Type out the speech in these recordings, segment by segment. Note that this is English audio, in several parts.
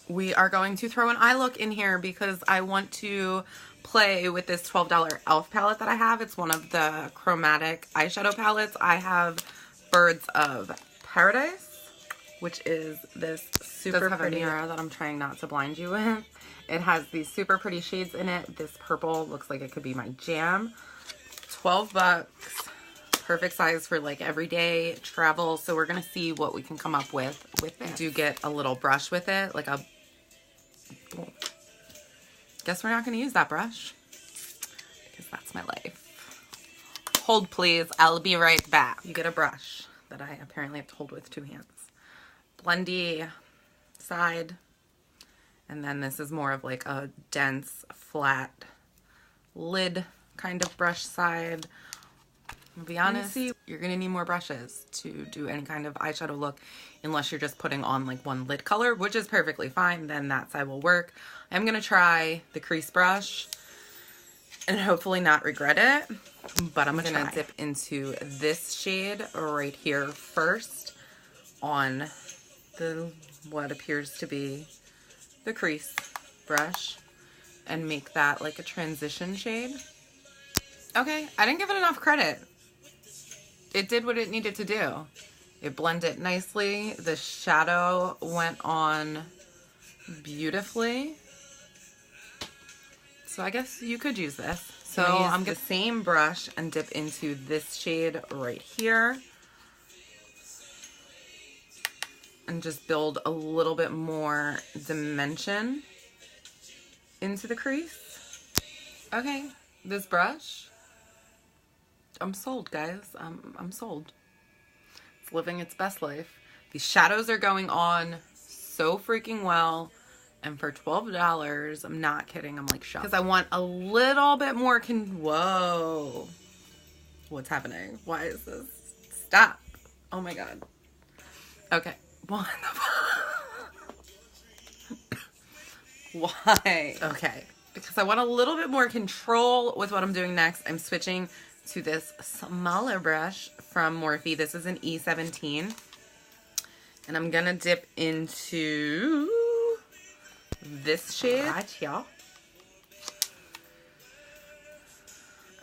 we are going to throw an eye look in here because I want to play with this $12 e.l.f. palette that I have. It's one of the chromatic eyeshadow palettes. I have Birds of Paradise, which is this super pretty mirror that I'm trying not to blind you with. It has these super pretty shades in it. This purple looks like it could be my jam. 12 bucks. Perfect size for like everyday travel. So we're going to see what we can come up with it. I do get a little brush with it, like a... Guess we're not going to use that brush because that's my life. Hold please, I'll be right back. You get a brush that I apparently have to hold with 2 hands. Blendy side. And then this is more of like a dense, flat lid kind of brush side. I'll be honest, you're going to need more brushes to do any kind of eyeshadow look unless you're just putting on like one lid color, which is perfectly fine. Then that side will work. I'm going to try the crease brush and hopefully not regret it, but I'm going to dip into this shade right here first on the what appears to be the crease brush and make that like a transition shade. Okay, I didn't give it enough credit. It did what it needed to do. It blended nicely. The shadow went on beautifully. So I guess you could use this. So I'm going to the same brush and dip into this shade right here. And just build a little bit more dimension into the crease. Okay, this brush. I'm sold, guys. I'm sold. It's living its best life. These shadows are going on so freaking well. And for $12, I'm not kidding, I'm like shocked. Because I want a little bit more whoa. What's happening? Why is this? Stop. Oh my God. Okay. What the Why? Okay. Because I want a little bit more control with what I'm doing next. I'm switching to this smaller brush from Morphe. This is an E17. And I'm going to dip into this shade right here.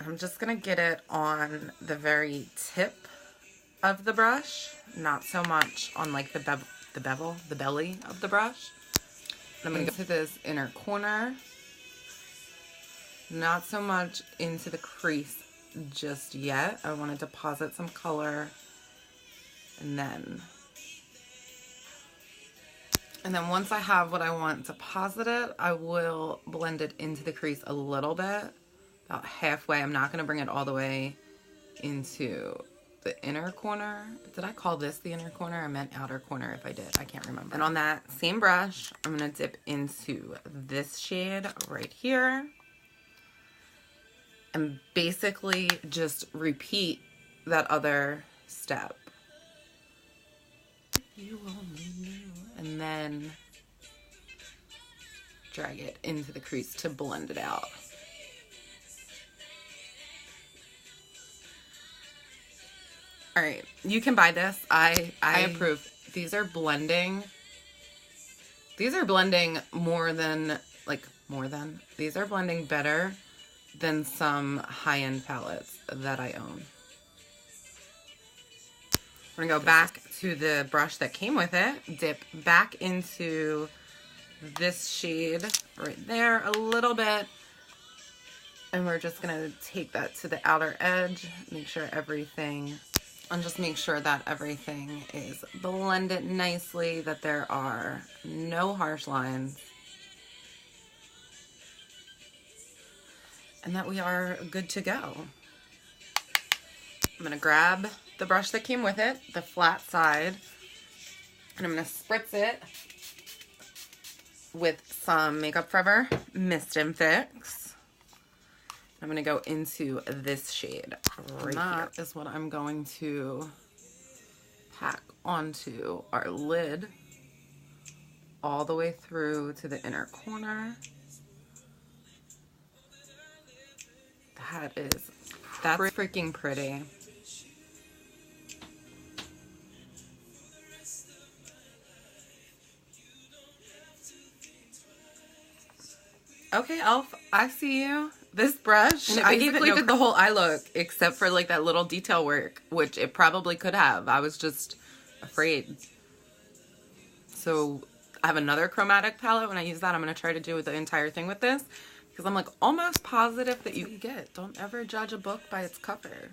I'm just going to get it on the very tip of the brush. Not so much on like the belly of the brush. And I'm going to go to this inner corner. Not so much into the crease just yet. I want to deposit some color and then once I have what I want deposited, I will blend it into the crease a little bit, about halfway. I'm not going to bring it all the way into the inner corner. Did I call this the inner corner? I meant outer corner if I did. I can't remember. And on that same brush, I'm going to dip into this shade right here. And basically just repeat that other step. You only knew. And then drag it into the crease to blend it out. All right, you can buy this. I approve. These are blending. These are blending these are blending better than some high-end palettes that I own. We're gonna go back to the brush that came with it, dip back into this shade right there a little bit, and we're just gonna take that to the outer edge, make sure everything, and just make sure that everything is blended nicely, that there are no harsh lines, and that we are good to go. I'm gonna grab the brush that came with it, the flat side, and I'm gonna spritz it with some Makeup Forever Mist and Fix. I'm gonna go into this shade right here. That is what I'm going to pack onto our lid all the way through to the inner corner. That's freaking pretty. Okay, Elf, I see you. This brush, And it I basically did the whole eye look, except for like that little detail work, which it probably could have. I was just afraid. So I have another chromatic palette. When I use that, I'm going to try to do the entire thing with this, because I'm like almost positive that you get. Don't ever judge a book by its cover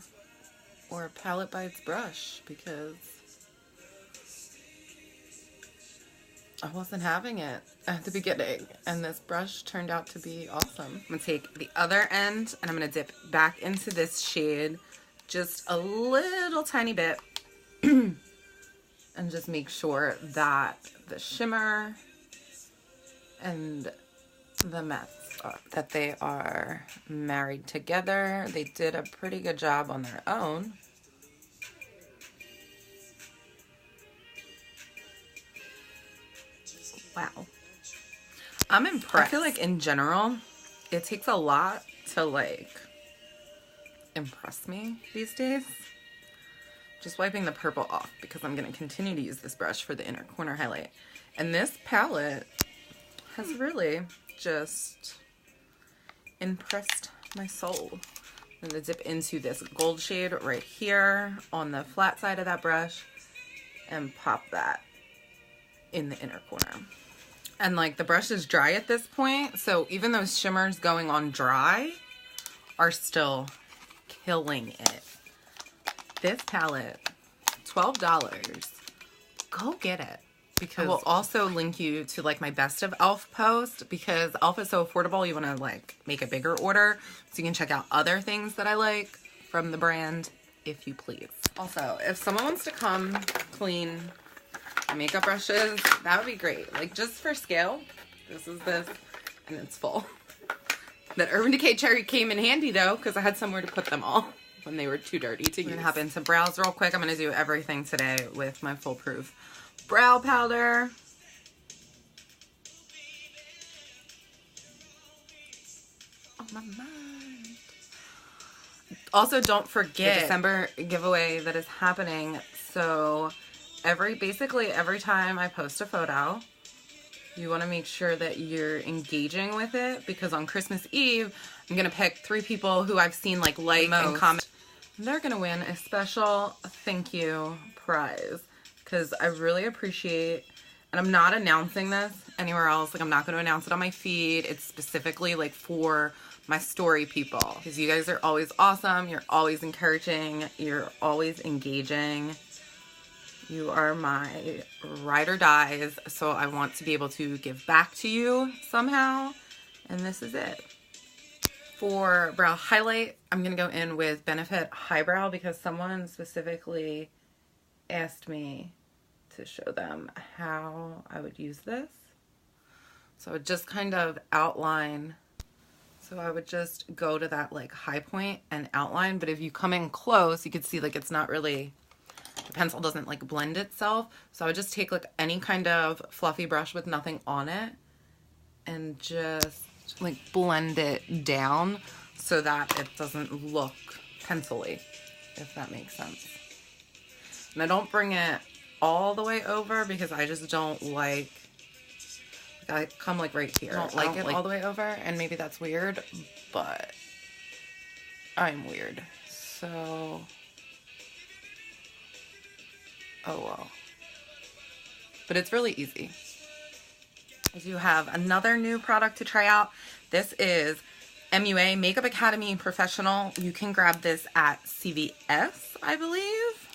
or a palette by its brush, because I wasn't having it at the beginning, and this brush turned out to be awesome. I'm going to take the other end, and I'm going to dip back into this shade just a little tiny bit, and just make sure that the shimmer and the matte, that they are married together. They did a pretty good job on their own. Wow. I'm impressed. I feel like in general, it takes a lot to like impress me these days. Just wiping the purple off, because I'm going to continue to use this brush for the inner corner highlight. And this palette has really just impressed my soul. I'm going to dip into this gold shade right here on the flat side of that brush and pop that in the inner corner. And like the brush is dry at this point, so even those shimmers going on dry are still killing it. This palette, $12. Go get it. Because I will also link you to like my best of Elf post, because Elf is so affordable. You want to like make a bigger order so you can check out other things that I like from the brand, if you please. Also, if someone wants to come clean my makeup brushes, that would be great. Like just for scale, this is this, and it's full. That Urban Decay Cherry came in handy though, because I had somewhere to put them all when they were too dirty to use. I'm gonna hop into brows real quick. I'm gonna do everything today with my Foolproof brow powder. Oh my mind. Also, don't forget the December giveaway that is happening. So basically every time I post a photo, you want to make sure that you're engaging with it, because on Christmas Eve, I'm going to pick 3 people who I've seen like and comment. They're going to win a special thank you prize, because I really appreciate, and I'm not announcing this anywhere else. Like I'm not going to announce it on my feed. It's specifically like for my story people, because you guys are always awesome. You're always encouraging. You're always engaging. You are my ride or dies, so I want to be able to give back to you somehow, and this is it. For brow highlight, I'm going to go in with Benefit Highbrow, because someone specifically asked me to show them how I would use this. So I would just kind of outline. So I would just go to that like high point and outline, but if you come in close, you can see like it's not really... The pencil doesn't like blend itself. So I would just take like any kind of fluffy brush with nothing on it and just like blend it down so that it doesn't look pencil-y, if that makes sense. And I don't bring it all the way over, because I just don't like I come like right here. I don't like it all the way over, and maybe that's weird, but I'm weird. So oh well. But it's really easy. I do have another new product to try out. This is MUA, Makeup Academy Professional. You can grab this at CVS, I believe.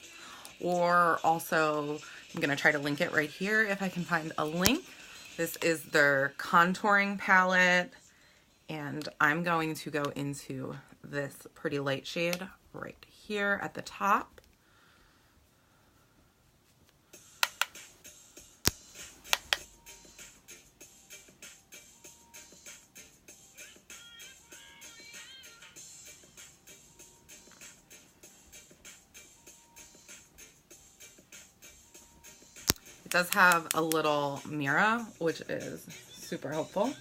Or also, I'm going to try to link it right here if I can find a link. This is their contouring palette. And I'm going to go into this pretty light shade right here at the top. It does have a little mirror, which is super helpful.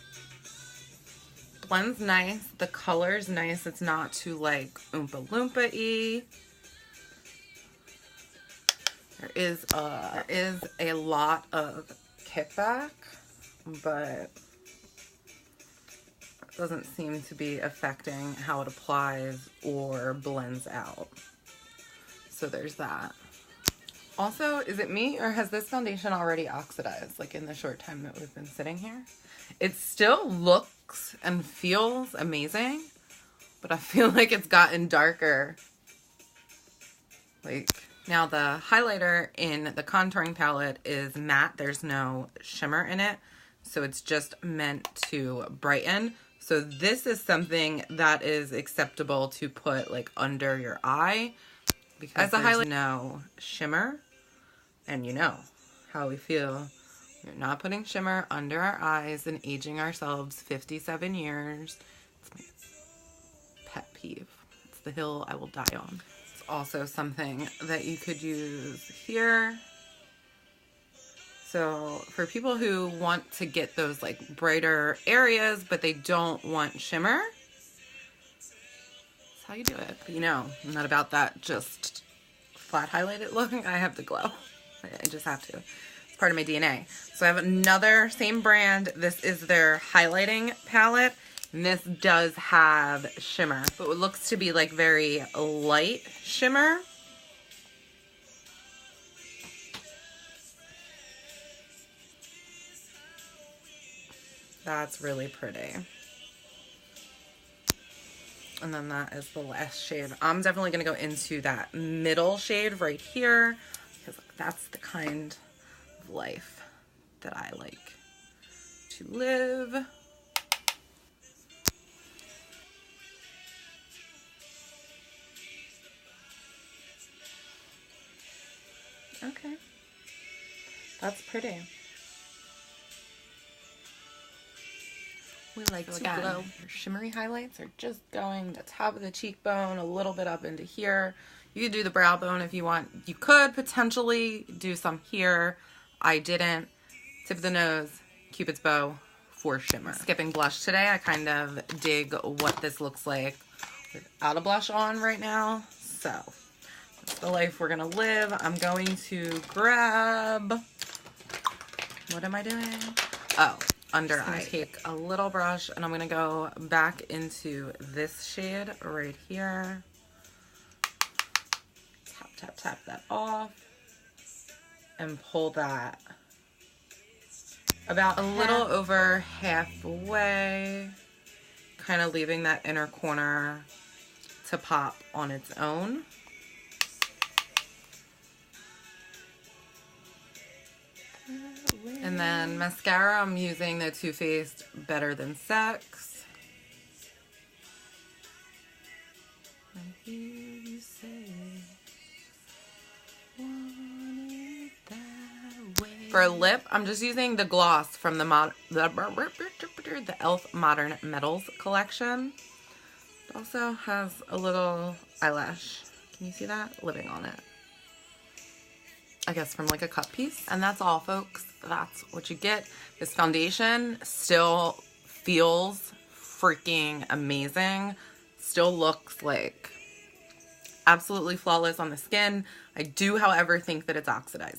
Blends nice. The color's nice. It's not too like Oompa Loompa-y. There is a lot of kickback, but doesn't seem to be affecting how it applies or blends out. So there's that. Also, is it me or has this foundation already oxidized, like in the short time that we've been sitting here? It still looks and feels amazing, but I feel like it's gotten darker. Like, now the highlighter in the contouring palette is matte. There's no shimmer in it, so it's just meant to brighten. So this is something that is acceptable to put like under your eye, because there's highlight no shimmer, and you know how we feel. We're not putting shimmer under our eyes and aging ourselves 57 years. It's my pet peeve. It's the hill I will die on. It's also something that you could use here. So for people who want to get those like brighter areas, but they don't want shimmer, that's how you do it. But you know, I'm not about that just flat highlighted look. I have the glow. I just have to. It's part of my DNA. So I have another same brand. This is their highlighting palette. And this does have shimmer, but it looks to be like very light shimmer. That's really pretty. And then that is the last shade. I'm definitely going to go into that middle shade right here, because that's the kind of life that I like to live. Okay. That's pretty. We like to glow. Your shimmery highlights are just going the top of the cheekbone, a little bit up into here. You could do the brow bone if you want. You could potentially do some here. I didn't. Tip of the nose, Cupid's bow for shimmer. Skipping blush today. I kind of dig what this looks like without a blush on right now. So that's the life we're gonna live. I'm going to grab, what am I doing? Oh, under eye. Take a little brush and I'm gonna go back into this shade right here. Tap, tap, tap that off and pull that about a little over halfway, kind of leaving that inner corner to pop on its own. And then mascara, I'm using the Too Faced Better Than Sex. I hear you say, want it that way. For a lip, I'm just using the gloss from the e.l.f. Modern Metals collection. It also has a little eyelash. Can you see that? Living on it. I guess from like a cut piece. And that's all, folks. That's what you get. This foundation still feels freaking amazing. Still looks like absolutely flawless on the skin. I do, however, think that it's oxidized.